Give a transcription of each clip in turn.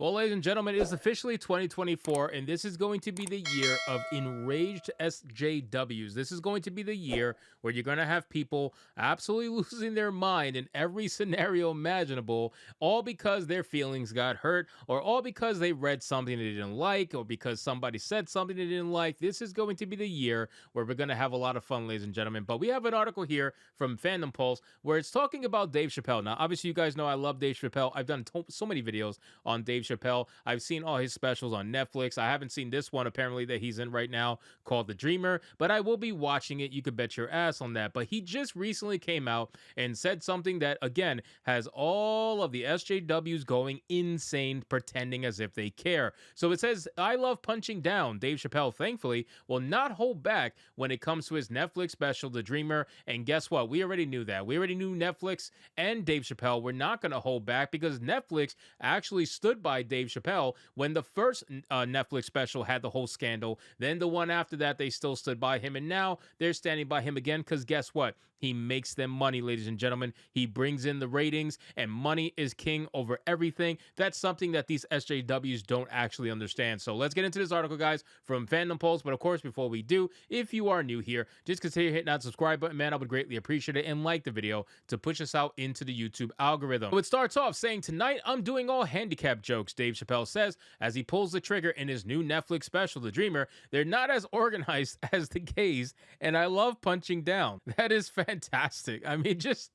Well, ladies and gentlemen, it is officially 2024, and this is going to be the year of enraged SJWs. This is going to be the year where you're going to have people absolutely losing their mind in every scenario imaginable, all because their feelings got hurt, or all because they read something they didn't like, or because somebody said something they didn't like. This is going to be the year where we're going to have a lot of fun, ladies and gentlemen. But we have an article here from Fandom Pulse where it's talking about Dave Chappelle. Now, obviously, you guys know I love Dave Chappelle. I've done so many videos on Dave Chappelle. I've seen all his specials on Netflix. I haven't seen this one apparently that he's in right now called The Dreamer, but I will be watching it. You could bet your ass on that. But he just recently came out and said something that, again, has all of the SJWs going insane, pretending as if they care. So it says, I love punching down. Dave Chappelle, thankfully, will not hold back when it comes to his Netflix special, The Dreamer. And guess what? We already knew that. We already knew Netflix and Dave Chappelle were not going to hold back because Netflix actually stood by Dave Chappelle when the first Netflix special had the whole scandal. Then the one after that, they still stood by him. And now they're standing by him again because guess what? He makes them money, ladies and gentlemen. He brings in the ratings, and money is king over everything. That's something that these SJWs don't actually understand. So let's get into this article, guys, from Fandom Pulse. But of course, before we do, if you are new here, just consider hitting that subscribe button, man. I would greatly appreciate it, and like the video to push us out into the YouTube algorithm. So it starts off saying, tonight I'm doing all handicap jokes, Dave Chappelle says as he pulls the trigger in his new Netflix special, The Dreamer. They're not as organized as the gays, and I love punching down. That is fantastic. I mean, just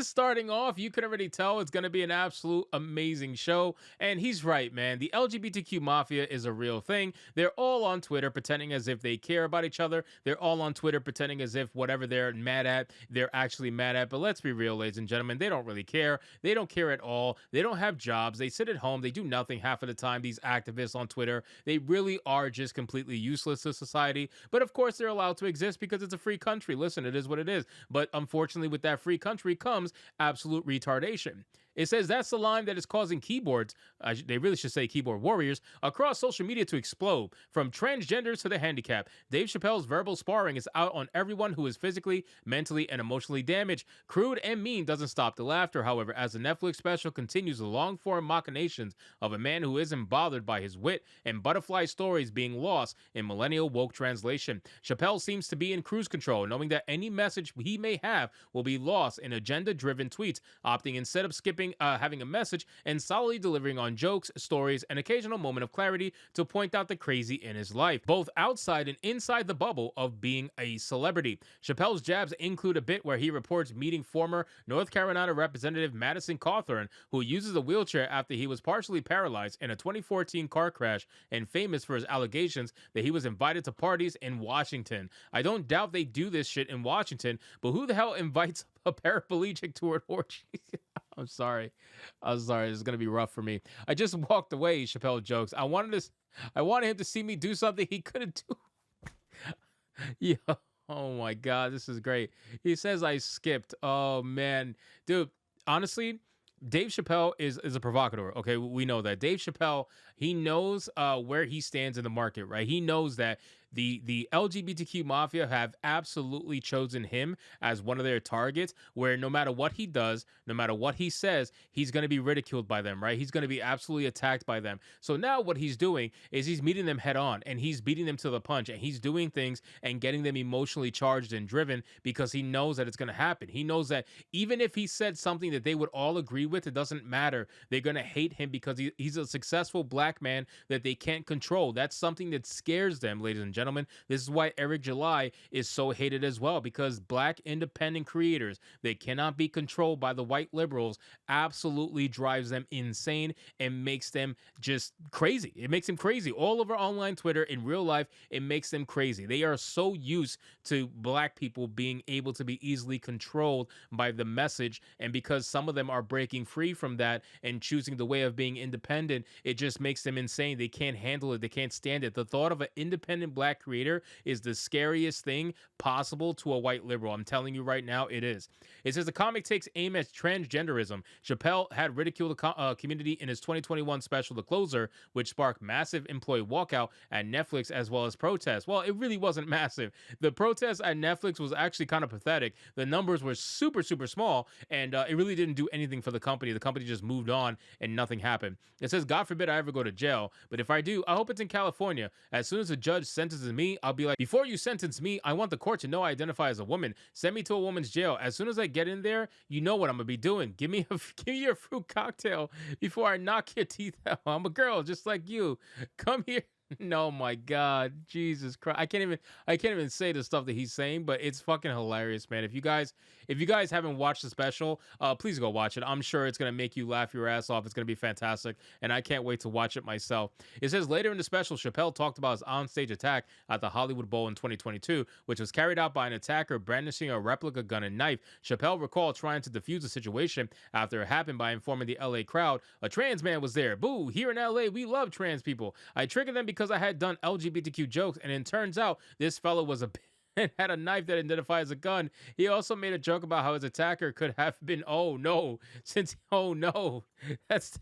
starting off, you could already tell it's going to be an absolute amazing show. And he's right, man. The LGBTQ mafia is a real thing. They're all on Twitter pretending as if they care about each other. They're all on Twitter pretending as if whatever they're mad at, they're actually mad at. But let's be real, ladies and gentlemen. They don't really care. They don't care at all. They don't have jobs. They sit at home. They do nothing half of the time. These activists on Twitter, they really are just completely useless to society. But of course, they're allowed to exist because it's a free country. Listen, it is what it is. But unfortunately, with that free country comes absolute retardation. It says that's the line that is causing keyboards, they really should say keyboard warriors, across social media to explode. From transgenders to the handicapped, Dave Chappelle's verbal sparring is out on everyone who is physically, mentally, and emotionally damaged. Crude and mean doesn't stop the laughter, however, as the Netflix special continues the long-form machinations of a man who isn't bothered by his wit and butterfly stories being lost in millennial woke translation. Chappelle seems to be in cruise control, knowing that any message he may have will be lost in agenda-driven tweets, opting instead of having a message and solidly delivering on jokes, stories, and occasional moment of clarity to point out the crazy in his life, both outside and inside the bubble of being a celebrity. Chappelle's jabs include a bit where he reports meeting former North Carolina Representative Madison Cawthorn, who uses a wheelchair after he was partially paralyzed in a 2014 car crash and famous for his allegations that he was invited to parties in Washington. I don't doubt they do this shit in Washington, but who the hell invites a paraplegic to an orgy? I'm sorry. This is gonna be rough for me. I just walked away, Chappelle jokes. I wanted him to see me do something he couldn't do. Yeah. Oh my God, this is great. He says I skipped. Oh man. Dude, honestly, Dave Chappelle is a provocateur. Okay, we know that. Dave Chappelle, he knows where he stands in the market, right? He knows that the LGBTQ mafia have absolutely chosen him as one of their targets, where no matter what he does, no matter what he says, he's going to be ridiculed by them, right? He's going to be absolutely attacked by them. So now what he's doing is he's meeting them head on, and he's beating them to the punch, and he's doing things and getting them emotionally charged and driven because he knows that it's going to happen. He knows that even if he said something that they would all agree with, it doesn't matter. They're going to hate him because he's a successful black man that they can't control. That's something that scares them, ladies and gentlemen. This is why Eric July is so hated as well, because black independent creators that cannot be controlled by the white liberals absolutely drives them insane and makes them just crazy. It makes them crazy. All over online Twitter, in real life, it makes them crazy. They are so used to black people being able to be easily controlled by the message, and because some of them are breaking free from that and choosing the way of being independent, it just makes makes them insane. They can't handle it. They can't stand it. The thought of an independent black creator is the scariest thing possible to a white liberal. I'm telling you right now, it is. It says the comic takes aim at transgenderism. Chappelle had ridiculed the community in his 2021 special, The Closer, which sparked massive employee walkout at Netflix as well as protests. Well, it really wasn't massive. The protests at Netflix was actually kind of pathetic. The numbers were super, super small, and it really didn't do anything for the company. The company just moved on and nothing happened. It says, God forbid I ever go to jail, but if I do, I hope it's in California. As soon as a judge sentences me, I'll be like, before you sentence me, I want the court to know I identify as a woman. Send me to a woman's jail. As soon as I get in there, you know what I'm gonna be doing. Give me a fruit cocktail before I knock your teeth out. I'm a girl just like you. Come here. No, my God, Jesus Christ! I can't even say the stuff that he's saying, but it's fucking hilarious, man. If you guys haven't watched the special, please go watch it. I'm sure it's gonna make you laugh your ass off. It's gonna be fantastic, and I can't wait to watch it myself. It says later in the special, Chappelle talked about his onstage attack at the Hollywood Bowl in 2022, which was carried out by an attacker brandishing a replica gun and knife. Chappelle recalled trying to defuse the situation after it happened by informing the LA crowd a trans man was there. Boo! Here in LA, we love trans people. I triggered them because I had done LGBTQ jokes, and it turns out this fellow was a and had a knife that identified as a gun. He also made a joke about how his attacker could have been, oh no, that's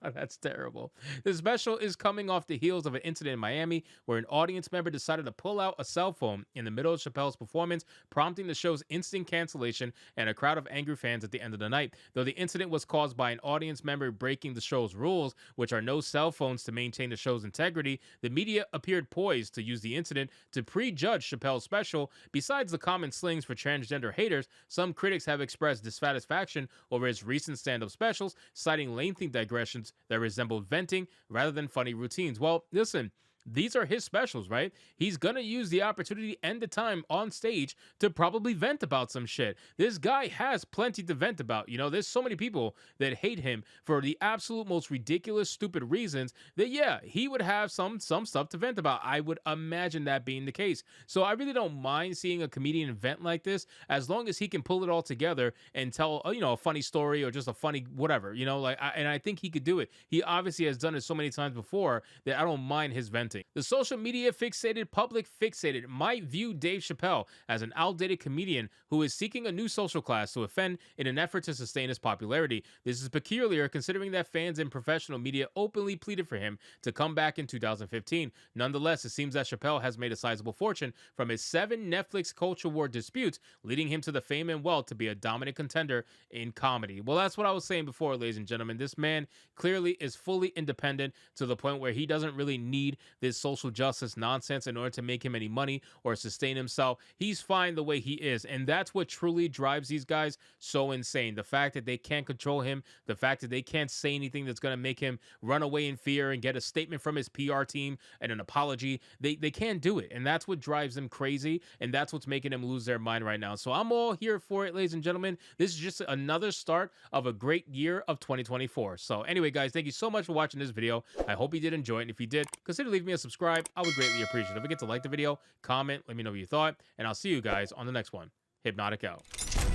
that's terrible. The special is coming off the heels of an incident in Miami where an audience member decided to pull out a cell phone in the middle of Chappelle's performance, prompting the show's instant cancellation and a crowd of angry fans at the end of the night. Though the incident was caused by an audience member breaking the show's rules, which are no cell phones to maintain the show's integrity, the media appeared poised to use the incident to prejudge Chappelle's special. Besides the common slings for transgender haters, some critics have expressed dissatisfaction over his recent stand-up specials, citing lengthy digressions that resembled venting rather than funny routines. Well, listen, these are his specials, right? He's gonna use the opportunity and the time on stage to probably vent about some shit. This guy has plenty to vent about. You know, there's so many people that hate him for the absolute most ridiculous, stupid reasons that, yeah, he would have some stuff to vent about. I would imagine that being the case. So I really don't mind seeing a comedian vent like this, as long as he can pull it all together and tell, you know, a funny story or just a funny whatever, you know, like, and I think he could do it. He obviously has done it so many times before that I don't mind his venting. The social media fixated public fixated might view Dave Chappelle as an outdated comedian who is seeking a new social class to offend in an effort to sustain his popularity. This is peculiar considering that fans in professional media openly pleaded for him to come back in 2015. Nonetheless, it seems that Chappelle has made a sizable fortune from his 7 Netflix culture war disputes, leading him to the fame and wealth to be a dominant contender in comedy. Well, that's what I was saying before, ladies and gentlemen. This man clearly is fully independent to the point where he doesn't really need this social justice nonsense in order to make him any money or sustain himself. He's fine the way he is, and that's what truly drives these guys so insane. The fact that they can't control him, the fact that they can't say anything that's going to make him run away in fear and get a statement from his PR team and an apology. They can't do it, and that's what drives them crazy, and that's what's making them lose their mind right now. So I'm all here for it, ladies and gentlemen. This is just another start of a great year of 2024. So anyway, guys, thank you so much for watching this video. I hope you did enjoy it, and if you did, consider leaving me a subscribe. I would greatly appreciate it. Don't forget to like the video, comment, let me know what you thought, and I'll see you guys on the next one. Hypnotic out.